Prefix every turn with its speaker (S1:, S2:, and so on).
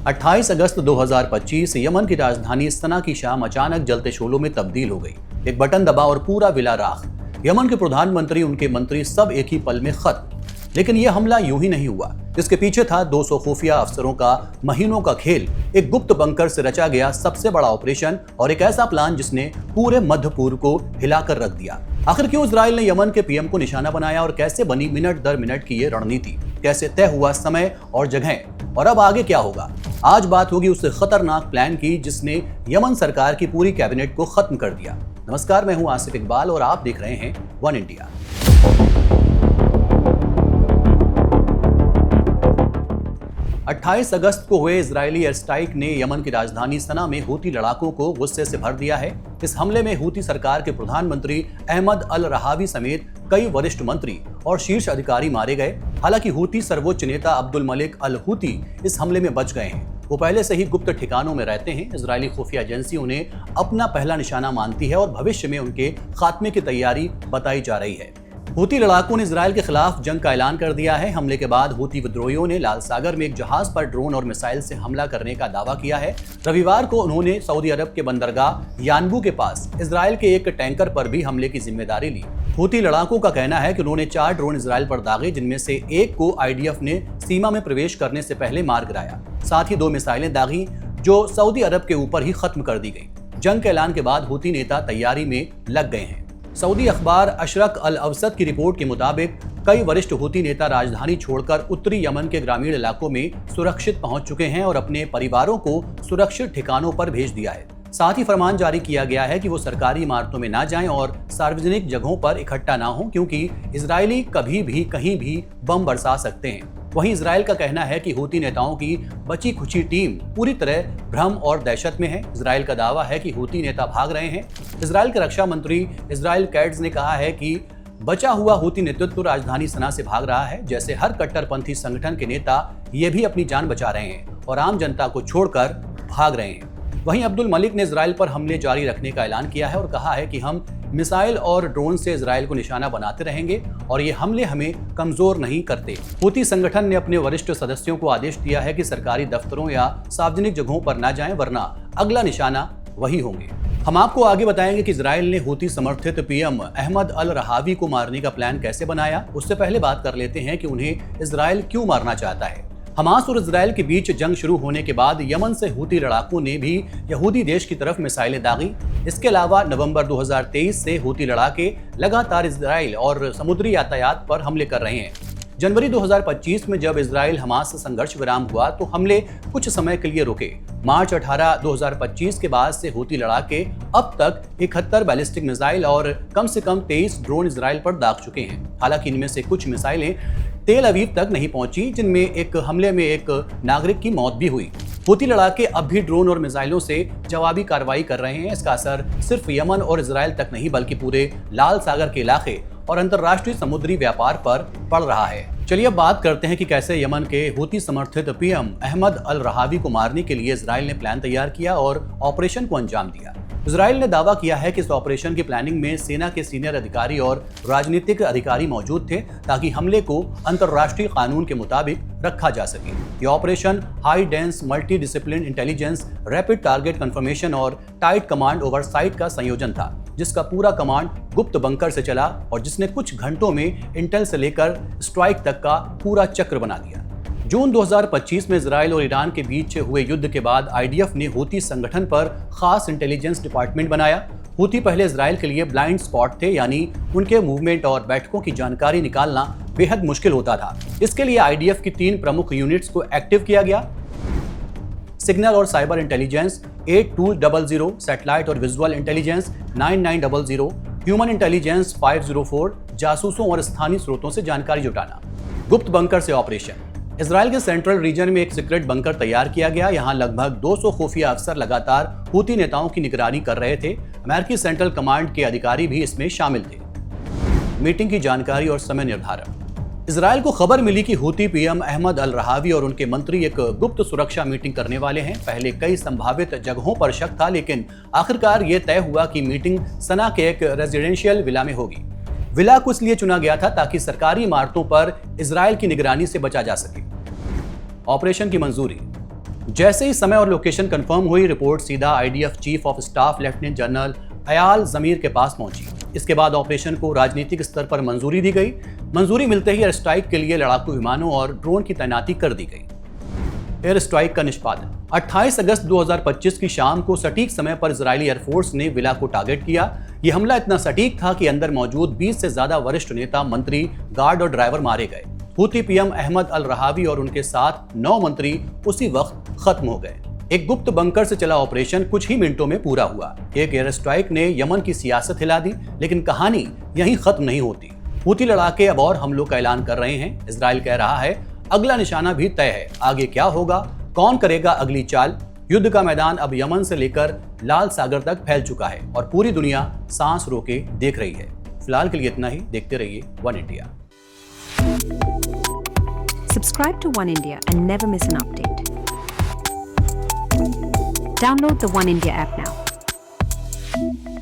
S1: 28 अगस्त 2025 Yemen की राजधानी सना की शाम अचानक जलते शोलों में तब्दील हो गई। एक बटन दबा और पूरा विला राख। यमन के प्रधानमंत्री, उनके मंत्री सब एक ही पल में खत्म। लेकिन यह हमला यूं ही नहीं हुआ। इसके पीछे था 200 खुफिया अफसरों का महीनों का खेल, एक गुप्त बंकर से रचा गया सबसे बड़ा ऑपरेशन और एक ऐसा प्लान जिसने पूरे मध्य पूर्व को हिलाकर रख दिया। आखिर क्यों इजराइल ने यमन के पीएम को निशाना बनाया और कैसे बनी मिनट दर मिनट की ये रणनीति, कैसे तय हुआ समय और जगह, और अब आगे क्या होगा? आज बात होगी उस खतरनाक प्लान की जिसने यमन सरकार की पूरी कैबिनेट को खत्म कर दिया। नमस्कार, मैं हूं आसिफ इकबाल और आप देख रहे हैं वन इंडिया। 28 अगस्त को हुए इजरायली एयर स्ट्राइक ने यमन की राजधानी सना में हूती लड़ाकों को गुस्से से भर दिया है। इस हमले में हूती सरकार के प्रधानमंत्री अहमद अल रहावी समेत कई वरिष्ठ मंत्री और शीर्ष अधिकारी मारे गए। हालांकि हूती सर्वोच्च नेता अब्दुल मलिक अल हूती इस हमले में बच गए हैं। वो पहले से ही गुप्त ठिकानों में रहते हैं। इजरायली खुफिया एजेंसी उन्हें अपना पहला निशाना मानती है और भविष्य में उनके खात्मे की तैयारी बताई जा रही है। हूती लड़ाकों ने इजराइल के खिलाफ जंग का ऐलान कर दिया है। हमले के बाद हूती विद्रोहियों ने लाल सागर में एक जहाज पर ड्रोन और मिसाइल से हमला करने का दावा किया है। रविवार को उन्होंने सऊदी अरब के बंदरगाह यानबू के पास इजराइल के एक टैंकर पर भी हमले की जिम्मेदारी ली। हूती लड़ाकों का कहना है कि उन्होंने 4 ड्रोन इजराइल पर दागे, जिनमें से एक को आईडीएफ ने सीमा में प्रवेश करने से पहले मार गिराया। साथ ही 2 मिसाइलें दागी जो सऊदी अरब के ऊपर ही खत्म कर दी गई। जंग के ऐलान के बाद हूती नेता तैयारी में लग गए हैं। सऊदी अखबार अशरक अल अवसत की रिपोर्ट के मुताबिक कई वरिष्ठ हूती नेता राजधानी छोड़कर उत्तरी यमन के ग्रामीण इलाकों में सुरक्षित पहुंच चुके हैं और अपने परिवारों को सुरक्षित ठिकानों पर भेज दिया है। साथ ही फरमान जारी किया गया है कि वो सरकारी इमारतों में ना जाएं और सार्वजनिक जगहों पर इकट्ठा ना हों, क्योंकि इजरायली कभी भी कहीं भी बम बरसा सकते हैं। वहीं इजराइल का कहना है कि हूती नेताओं की बची खुची टीम पूरी तरह भ्रम और दहशत में है। इजराइल का दावा है कि हूती नेता भाग रहे हैं। इजराइल के रक्षा मंत्री इजराइल कैट्ज ने कहा है कि बचा हुआ हूती नेतृत्व राजधानी सना से भाग रहा है। जैसे हर कट्टरपंथी संगठन के नेता ये भी अपनी जान बचा रहे हैं और आम जनता को छोड़कर भाग रहे हैं। वहीं अब्दुल मलिक ने इजराइल पर हमले जारी रखने का ऐलान किया है और कहा है कि हम मिसाइल और ड्रोन से इजराइल को निशाना बनाते रहेंगे और ये हमले हमें कमजोर नहीं करते। हूती संगठन ने अपने वरिष्ठ सदस्यों को आदेश दिया है कि सरकारी दफ्तरों या सार्वजनिक जगहों पर ना जाएं, वरना अगला निशाना वही होंगे। हम आपको आगे बताएंगे कि इजराइल ने हूती समर्थित पीएम अहमद अल रहावी को मारने का प्लान कैसे बनाया। उससे पहले बात कर लेते हैं कि उन्हें इजराइल क्यों मारना चाहता है। हमास और इजराइल के बीच जंग शुरू होने के बाद यमन से हूती लड़ाकों ने भी यहूदी देश की तरफ मिसाइलें दागी। इसके अलावा नवंबर 2023 से हूती लड़ाके लगातार इजराइल और समुद्री यातायात पर हमले कर रहे हैं। जनवरी 2025 में जब इजराइल हमास से संघर्ष विराम हुआ तो हमले कुछ समय के लिए रुके। मार्च 18, 2025 के बाद से हूती लड़ाके अब तक 71 बैलिस्टिक मिसाइल और कम से कम 23 ड्रोन इजराइल पर दाग चुके हैं। हालांकि इनमें से कुछ मिसाइलें तेल अवीव तक नहीं पहुंची, जिनमें एक हमले में एक नागरिक की मौत भी हुई। हूती लड़ाके अब भी ड्रोन और मिसाइलों से जवाबी कार्रवाई कर रहे हैं। इसका असर सिर्फ यमन और इजराइल तक नहीं बल्कि पूरे लाल सागर के इलाके और अंतर्राष्ट्रीय समुद्री व्यापार पर पड़ रहा है। चलिए अब बात करते हैं कि कैसे यमन के हूती समर्थित पीएम अहमद अल रहावी को मारने के लिए इजराइल ने प्लान तैयार किया और ऑपरेशन को अंजाम दिया। इजराइल ने दावा किया है कि इस ऑपरेशन की प्लानिंग में सेना के सीनियर अधिकारी और राजनीतिक अधिकारी मौजूद थे ताकि हमले को अंतर्राष्ट्रीय कानून के मुताबिक रखा जा सके। यह operation high dense multi discipline intelligence, rapid target confirmation और टाइट कमांड ओवरसाइट का संयोजन था, जिसका पूरा कमांड गुप्त बंकर से चला और जिसने कुछ घंटों में इंटेल से लेकर स्ट्राइक तक का पूरा चक्र बना दिया। जून 2025 में इजराइल और ईरान के बीच हुए युद्ध के बाद आईडीएफ ने हूती संगठन पर खास इंटेलिजेंस डिपार्टमेंट बनाया। हूती पहले इजराइल के लिए ब्लाइंड स्पॉट थे, यानी उनके मूवमेंट और बैठकों की जानकारी निकालना बेहद मुश्किल होता था। इसके लिए आईडीएफ की 3 प्रमुख यूनिट्स को एक्टिव किया गया। सिग्नल और साइबर इंटेलिजेंस 8200, सैटेलाइट और विजुअल इंटेलिजेंस 9900, ह्यूमन इंटेलिजेंस 504, जासूसों और स्थानीय स्रोतों से जानकारी जुटाना। गुप्त बंकर से ऑपरेशन। इजराइल के सेंट्रल रीजन में एक सीक्रेट बंकर तैयार किया गया। यहाँ लगभग 200 खुफिया अफसर लगातार हूती नेताओं की निगरानी कर रहे थे। अमेरिकी सेंट्रल कमांड के अधिकारी भी इसमें शामिल थे। मीटिंग की जानकारी और समय निर्धारण। इजराइल को खबर मिली कि हूती पीएम अहमद अल रहावी और उनके मंत्री एक गुप्त सुरक्षा मीटिंग करने वाले हैं। पहले कई संभावित जगहों पर शक था, लेकिन आखिरकार ये तय हुआ कि मीटिंग सना के एक रेजिडेंशियल विला में होगी। विला को इसलिए चुना गया था ताकि सरकारी इमारतों पर इजराइल की निगरानी से बचा जा सके। ऑपरेशन की मंजूरी। जैसे ही समय और लोकेशन कंफर्म हुई, रिपोर्ट सीधा IDF chief of staff lieutenant general Eyal Zamir के पास पहुंची। इसके बाद ऑपरेशन को राजनीतिक स्तर पर मंजूरी दी गई। मंजूरी मिलते ही एयर स्ट्राइक के लिए लड़ाकू विमानों और ड्रोन की तैनाती कर दी गई। एयर स्ट्राइक का निष्पादन 28 अगस्त 2025 की शाम को सटीक समय पर इजरायली एयरफोर्स ने विला को टारगेट किया। यह हमला इतना सटीक था कि अंदर मौजूद 20 से ज्यादा वरिष्ठ नेता, मंत्री, गार्ड और ड्राइवर मारे गए। हूती पीएम अहमद अल रहावी और उनके साथ 9 मंत्री उसी वक्त खत्म हो गए। एक गुप्त बंकर से चला ऑपरेशन कुछ ही मिनटों में पूरा हुआ। एक एयर स्ट्राइक ने यमन की सियासत हिला दी, लेकिन कहानी यहीं खत्म नहीं होती। हूती लड़ाके अब और हमलों का ऐलान कर रहे हैं। इजराइल कह रहा है अगला निशाना भी तय है। आगे क्या होगा, कौन करेगा अगली चाल? युद्ध का मैदान अब यमन से लेकर लाल सागर तक फैल चुका है और पूरी दुनिया सांस रोके देख रही है। फिलहाल के लिए इतना ही। देखते रहिए one India.
S2: Subscribe to One India and never miss an update. Download the One India app now.